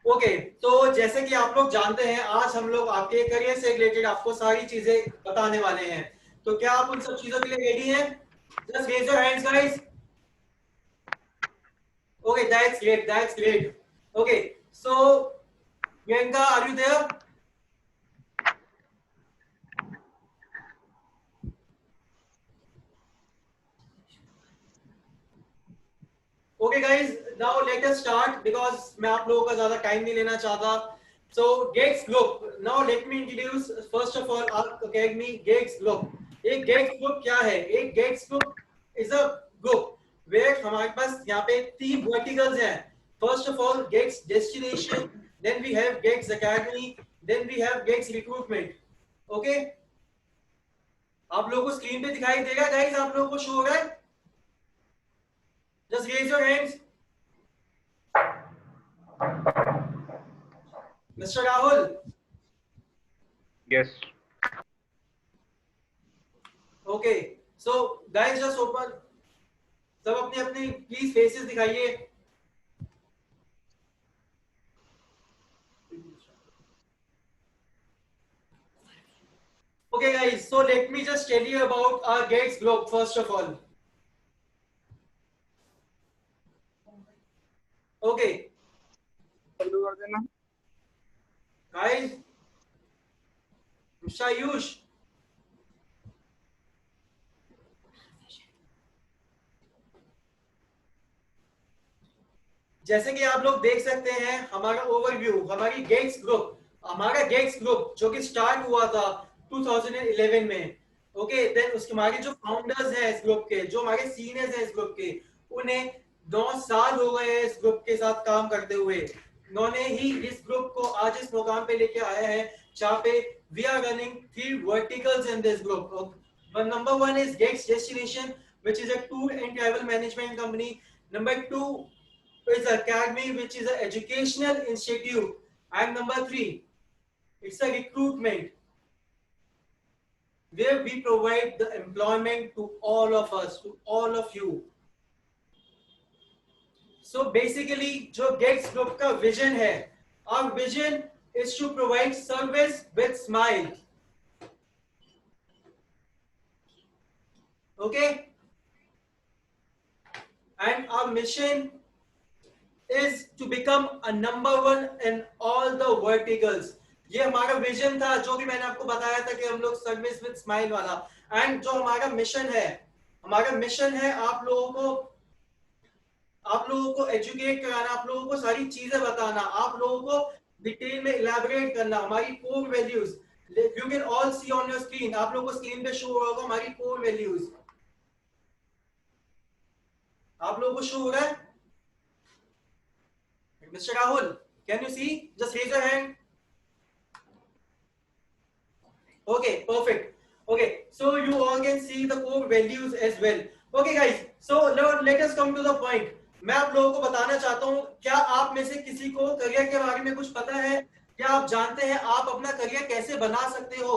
Okay, तो जैसे कि आप लोग जानते हैं, आज हम लोग आपके करियर से रिलेटेड आपको सारी चीजें बताने वाले हैं। तो क्या आप उन सब चीजों के लिए रेडी हैं? Just raise your hands guys. Okay, that's great, that's great. Okay, so Priyanka, are you there? Okay guys, now let us start because मैं आप लोगों का ज्यादा टाइम नहीं लेना चाहता। So Gates group, now let me introduce first of all our academy Gates group. एक Gates group क्या है? एक Gates group is a group where हमारे पास यहाँ पे तीन वर्टिकल्स हैं। First of all Gates destination, then we have Gates academy, then we have Gates recruitment. Okay, आप लोगों को स्क्रीन पे दिखाई देगा गाइस? आप लोगों को शो हो रहा है? Just raise your hands. Mister Rahul. Yes. Okay, so guys just open, सब अपनी अपनी प्लीज फेसेस दिखाइए। Okay guys, so let me just tell you about our Gates group first of all. Okay चालू कर देना। गाइस, मिस्टर आयुष, जैसे कि आप लोग देख सकते हैं हमारा ओवरव्यू, हमारी गेट्स ग्रुप, हमारा गेट्स ग्रुप जो कि स्टार्ट हुआ था 2011 में। ओके, देन उसके हमारे जो फाउंडर्स हैं इस ग्रुप के, जो हमारे सीनियर्स हैं इस ग्रुप के, उन्हें 9 साल हो गए हैं इस ग्रुप के साथ काम करते हुए। उन्होंने ही इस ग्रुप को आज इस मुकाम पे लेके आया है जहाँ पे we are running 3 verticals in this group. Number one is Gates Destination, which is a tour and travel management company. Number two is Academy, which is an educational institute. And number three, it's a recruitment where we provide the employment to all of us, to all of you. So basically, जो Gates Group का vision है, our vision is to provide service with smile. Okay? And our mission is to become a number one in all the verticals. ये हमारा vision था जो कि मैंने आपको बताया था कि हम लोग सर्विस विद स्माइल वाला। एंड जो हमारा मिशन है, हमारा मिशन है आप लोगों को एजुकेट कराना, आप लोगों को सारी चीजें बताना, आप लोगों को डिटेल में इलैबोरेट करना हमारी core values. You can all see on your screen, आप लोगों को स्क्रीन पे शो होगा हमारी कोर वैल्यूज। आप लोगों को शो हो रहा है? Mr. Rahul, can you see? Just raise your hand. Okay, perfect. Okay, so you all can see the core values as well. Okay, guys. So now let us come to the point. मैं आप लोगों को बताना चाहता हूँ, क्या आप में से किसी को करियर के बारे में कुछ पता है? क्या आप जानते हैं आप अपना करियर कैसे बना सकते हो?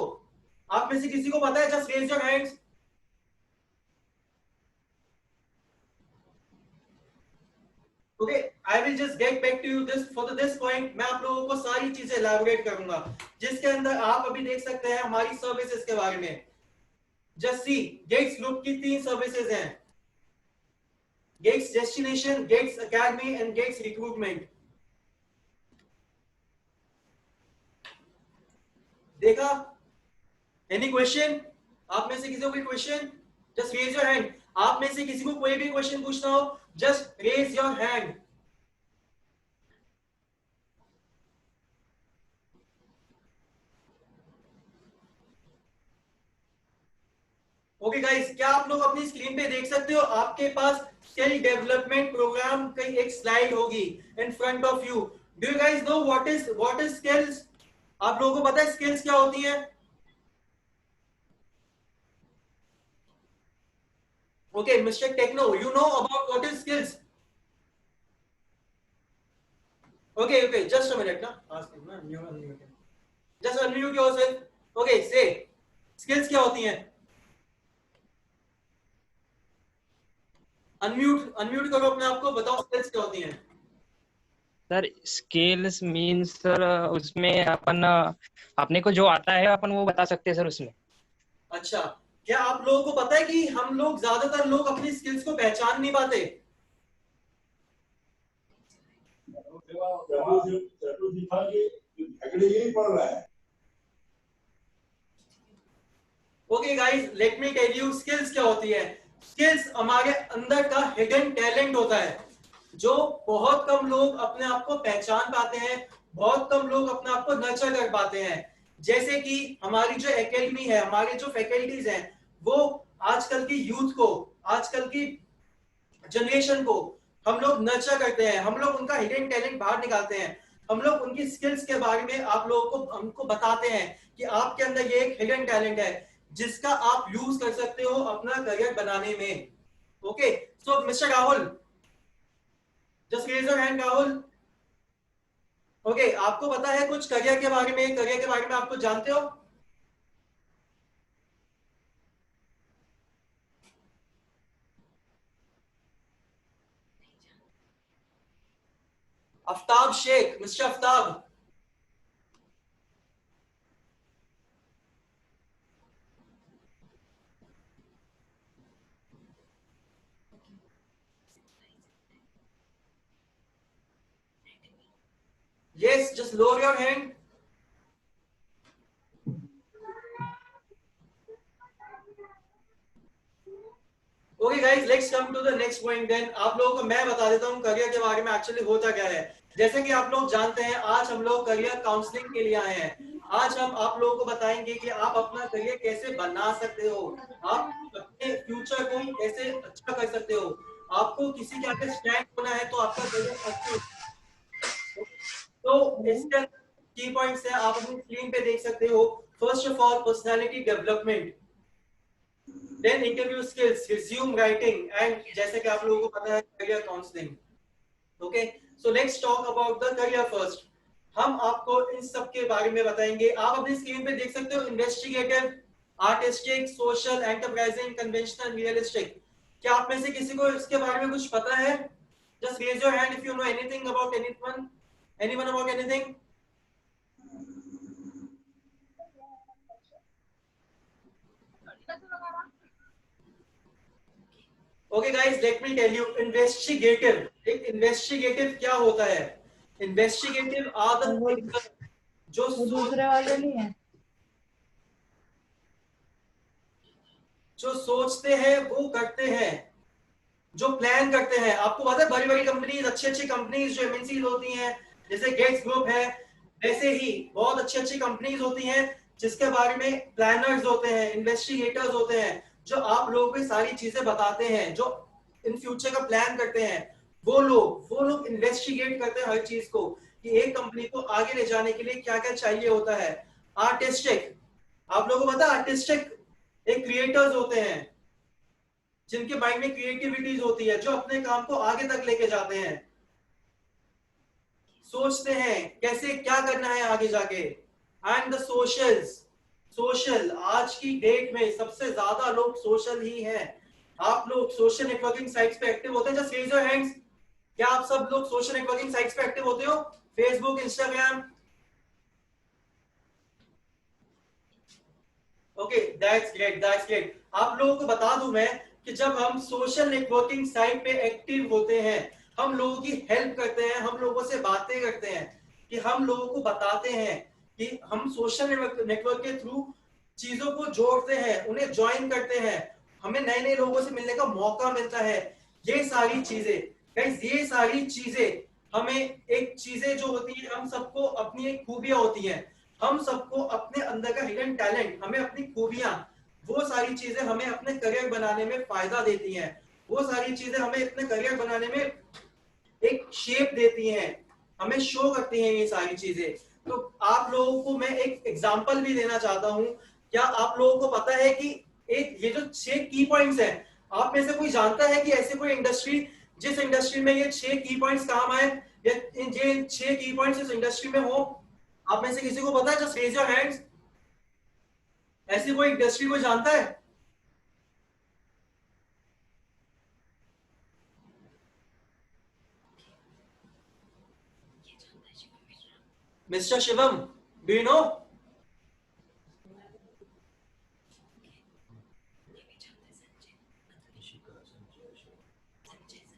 आप में से किसी को पता है? Just raise your hands. Okay, I will just get back to you this for this point. मैं आप लोगों को सारी चीजें एलैबोरेट करूंगा जिसके अंदर आप अभी देख सकते हैं हमारी सर्विसेज के बारे में। जस्ट सी, गेट्स ग्रुप की 3 सर्विसेज हैं, Gates destination, Gates academy and Gates recruitment. देखा? Any question? आप में से किसी को कोई question? Just raise your hand. आप में से किसी को कोई भी क्वेश्चन पूछना हो, just raise your hand. Okay guys, क्या आप लोग अपनी स्क्रीन पे देख सकते हो? आपके पास स्किल डेवलपमेंट प्रोग्राम की एक स्लाइड होगी in front of you. Do you guys know what is skills? आप लोगों को पता है स्किल्स क्या होती है? Okay, mister Techno, you know about what is skills? Okay okay, just a minute ना, आस्क हिम ना, unmute, just unmute yourself. Okay, say skills क्या होती हैं? अनम्यूट करो अपने आप को, बताओ स्किल्स क्या होती हैं? सर स्किल्स मीन्स सर उसमें अपन अपने को जो आता है अपन वो बता सकते हैं सर उसमें। अच्छा, क्या आप लोगों को पता है कि हम लोग ज्यादातर लोग अपनी स्किल्स को पहचान नहीं पाते? यही पड़ रहा है। Okay guys, let me tell you skills क्या होती है। स्किल्स हमारे अंदर का हिडन टैलेंट होता है, जो बहुत कम लोग अपने आप को पहचान पाते हैं, बहुत कम लोग अपने आप को नर्चर कर पाते हैं। जैसे कि हमारी जो एकेडमी है, हमारी जो फैकल्टीज हैं, वो आजकल की यूथ को, आजकल की जनरेशन को हम लोग नर्चर करते हैं, हम लोग उनका हिडन टैलेंट बाहर निकालते हैं, हम लोग उनकी स्किल्स के बारे में आप लोगों को हमको बताते हैं कि आपके अंदर ये एक हिडन टैलेंट है जिसका आप यूज कर सकते हो अपना करियर बनाने में। Okay, so mister Rahul, just raise your hand Rahul. Okay, आपको पता है कुछ करियर के बारे में, करियर के बारे में आप कुछ जानते हो? Aftab Shaikh, mister Aftab. Yes, just lower your hand. Okay guys, let's come to the next point then. आप लोगों को मैं बता देता हूँ करियर के बारे में एक्चुअली होता क्या है। जैसे कि आप लोग जानते हैं, आज हम लोग करियर काउंसलिंग के लिए आए हैं। आज हम आप लोगों को बताएंगे कि आप अपना करियर कैसे बना सकते हो, आप अपने फ्यूचर को कैसे अच्छा कर सकते हो। आपको किसी के आगे स्टैंड होना है तो आपका करियर अच्छा। तो इसके की पॉइंट्स है, आप अपनी स्क्रीन पे देख सकते हो। First of all, personality development, then interview skills, resume writing, and जैसे कि आप लोगों को पता है career counselling. Okay, so let's talk about the career first. हम आपको इन सब के बारे में बताएंगे। आप अपनी स्क्रीन पे देख सकते हो investigative, artistic, social, enterprising, conventional, realistic. क्या आप में से किसी को इसके बारे में कुछ पता है? Just raise your hand if you know anything about anyone about anything. Okay guys, let me tell you investigative. एक इन्वेस्टिगेटिव क्या होता है? इन्वेस्टिगेटिव आर द थिंकर जो वो दूसरे वाले नहीं है। जो सोचते हैं वो करते हैं, जो प्लान करते हैं। आपको पता है बड़ी बड़ी कंपनीज, अच्छी अच्छी कंपनीज जो एमएनसी होती हैं, जैसे गेट्स ग्रुप है, वैसे ही बहुत अच्छी अच्छी कंपनीज होती हैं जिसके बारे में प्लानर्स होते हैं, इन्वेस्टिगेटर्स होते हैं, जो आप लोगों को सारी चीजें बताते हैं, जो इन फ्यूचर का प्लान करते हैं। वो लोग इन्वेस्टिगेट करते हैं हर चीज को कि एक कंपनी को आगे ले जाने के लिए क्या क्या चाहिए होता है। आर्टिस्टिक, आप लोगों को पता है आर्टिस्टिक एक क्रिएटर्स होते हैं जिनके माइंड में क्रिएटिविटीज होती है, जो अपने काम को आगे तक लेके जाते हैं, सोचते हैं कैसे क्या करना है आगे जाके। एंड द सोशल्स, सोशल, आज की डेट में सबसे ज्यादा लोग सोशल ही हैं। आप लोग सोशल नेटवर्किंग साइट्स पे एक्टिव होते हैं? Just raise your hands. क्या आप सब लोग सोशल नेटवर्किंग साइट्स पे एक्टिव होते हो? Facebook, Instagram? Okay, that's great, that's great. आप लोगों को बता दूं मैं कि जब हम सोशल नेटवर्किंग साइट पे एक्टिव होते हैं, हम लोगों की हेल्प करते हैं, हम लोगों से बातें करते हैं, कि हम लोगों को बताते हैं कि हम सोशल नेटवर्क के थ्रू चीजों को जोड़ते हैं, उन्हें ज्वाइन करते हैं, हमें नए नए लोगों से मिलने का मौका मिलता है। ये सारी चीजें गाइस, ये सारी चीजें हमें, एक चीजें जो होती है, हम सबको अपनी एक खूबियां होती हैं, हम सबको अपने अंदर का हिडन टैलेंट, हमें अपनी खूबियां, वो सारी चीजें हमें अपने करियर बनाने में फायदा देती हैं। वो सारी चीजें हमें अपने करियर बनाने में एक शेप देती हैं, हमें शो करती हैं ये सारी चीजें। तो आप लोगों को मैं एक एग्जांपल भी देना चाहता हूं। क्या आप लोगों को पता है कि एक ये जो 6 की पॉइंट्स हैं, आप में से कोई जानता है कि ऐसे कोई इंडस्ट्री जिस इंडस्ट्री में ये 6 की पॉइंट्स काम आए, या ये 6 की पॉइंट्स इस इंडस्ट्री में हो? आप में से किसी को पता है? Just raise your hands. ऐसी कोई इंडस्ट्री को जानता है? Mr. Shivam, do you know?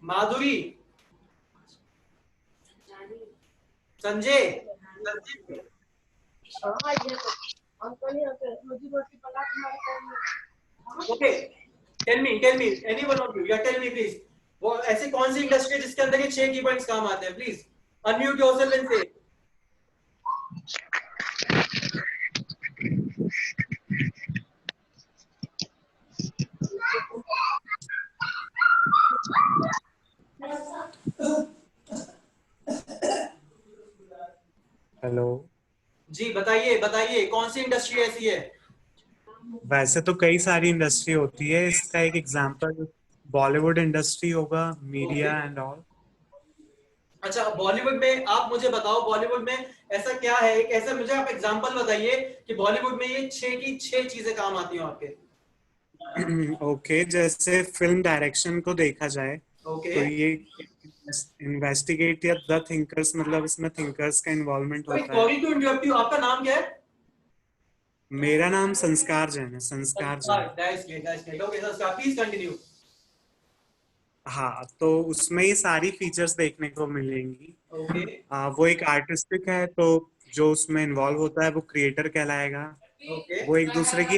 Madhuri, Sanjay, okay. Tell me, any one of you, yeah, tell me please. वो ऐसी कौन सी इंडस्ट्री जिसके अंदर ये 6 की पॉइंट्स काम आते हैं? प्लीज अनम्यूट योरसेल्फ एंड से. हेलो। जी बताइए बताइए, कौन सी इंडस्ट्री ऐसी है? वैसे तो कई सारी इंडस्ट्री होती है, इसका एक एग्जांपल बॉलीवुड इंडस्ट्री होगा, मीडिया एंड ऑल। अच्छा, बॉलीवुड में आप मुझे बताओ, बॉलीवुड में ऐसा क्या है, एक ऐसा मुझे आप एग्जांपल बताइए कि बॉलीवुड में ये 6 की 6 चीजें काम आती हो आपके. ओके, जैसे फिल्म डायरेक्शन को देखा जाए ओके तो ये इन्वेस्टिगेट या द थिंकर्स, मतलब इसमें थिंकर्स का इन्वॉल्वमेंट होता है। सॉरी टू इंटरप्ट यू, आपका नाम क्या है? मेरा नाम संस्कार जैन है, Sanskar Jain. That's great. Okay Sanskar, please continue. हाँ, तो उसमें ये सारी फीचर्स देखने को मिलेंगी। ओके वो एक आर्टिस्टिक है, तो जो उसमें इन्वॉल्व होता है वो क्रिएटर कहलाएगा। ओके वो एक दूसरे की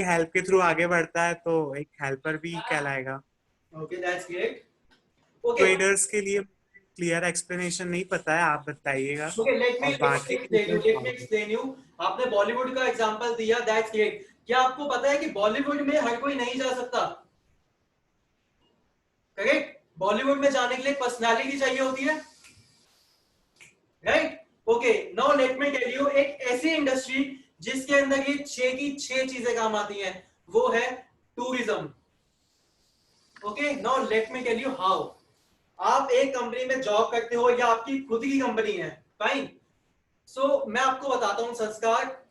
हेल्प के थ्रू आगे बढ़ता है, तो एक हेल्पर भी कहलाएगा। Okay that's great. Okay traders के लिए क्लियर एक्सप्लेनेशन नहीं पता है, आप बताइएगा। ओके लेट मी और बाकी एक्सप्लेन यू. आपने बॉलीवुड का एग्जांपल दिया, दैट्स ग्रेट. क्या आपको पता है कि बॉलीवुड में हर कोई नहीं जा सकता? करेक्ट. बॉलीवुड में जाने के लिए पर्सनालिटी चाहिए होती है, right? Okay now let me tell you, एक ऐसी इंडस्ट्री जिसके अंदर ये 6 की 6 चीजें काम आती हैं, वो है tourism. Okay now let me tell you how. आप एक कंपनी में जॉब करते हो या आपकी खुद की कंपनी है, फाइन. सो मैं आपको बताता हूं संस्कार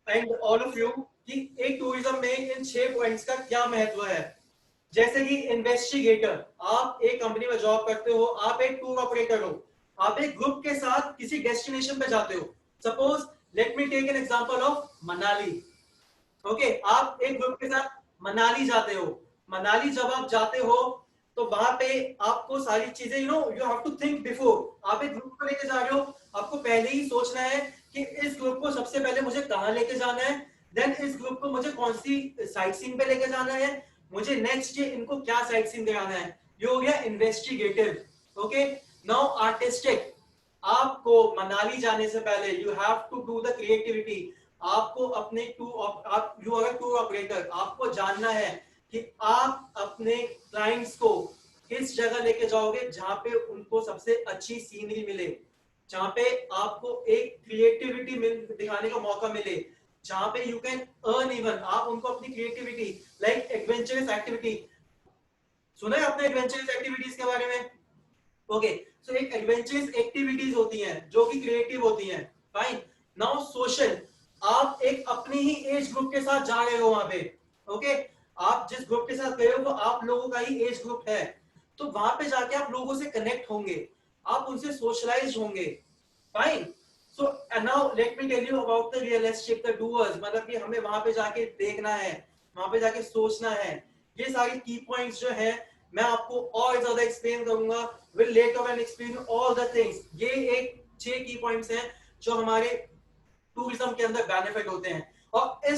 एंड ऑल ऑफ यू कि एक टूरिज्म में इन 6 पॉइंट्स का क्या महत्व है. जैसे कि इन्वेस्टिगेटर, आप एक कंपनी में जॉब करते हो, आप एक टूर ऑपरेटर हो, आप एक ग्रुप के साथ किसी डेस्टिनेशन पे जाते हो. Suppose let me take an example of Manali. Okay आप एक ग्रुप के साथ मनाली जाते हो. मनाली जब आप जाते हो तो वहां पे आपको सारी चीजें you have to think before. आप एक ग्रुप को लेके जा रहे हो, आपको पहले ही सोचना है कि इस ग्रुप को सबसे पहले मुझे कहाँ लेके जाना है, देन इस ग्रुप को मुझे कौन सी साइट सीन पे लेके जाना है, मुझे नेक्स्ट डे इनको क्या साइट सीन दिखाना है. ये हो गया इन्वेस्टिगेटिव. Okay now artistic. आपको मनाली जाने से पहले you have to do the creativity. आपको अपने यू आर टूर ऑपरेटर, आपको जानना है कि आप अपने क्लाइंट्स को किस जगह लेके जाओगे जहां पे उनको सबसे अच्छी सीनरी मिले, जहां पे आपको एक क्रिएटिविटी दिखाने का मौका मिले, जहां पे यू कैन अर्न इवन. आप उनको अपनी क्रिएटिविटी लाइक एडवेंचरस एक्टिविटी. सुना है आपने एडवेंचरस एक्टिविटीज के बारे में? ओके सो एक एडवेंचरस एक्टिविटीज होती हैं जो कि क्रिएटिव होती हैं, फाइन. नाउ सोशल, आप एक अपनी ही एज ग्रुप के साथ जा रहे हो वहां पे. ओके आप जिस ग्रुप के साथ गए हो वो आप लोगों का ही एज ग्रुप है, तो वहां पे जाके आप लोगों से कनेक्ट होंगे, आप उनसे सोशलाइज होंगे, fine. So now let me tell you about the realistic, the doers, मतलब कि हमें वहां पे जाके देखना है, वहां पे जाके सोचना है. ये सारी की पॉइंट्स जो है मैं आपको और ज्यादा एक्सप्लेन करूंगा, will later and explain all the things. ये एक 6 की पॉइंट्स हैं जो हमारे टूरिज्म के अंदर बेनिफिट होते हैं. और इस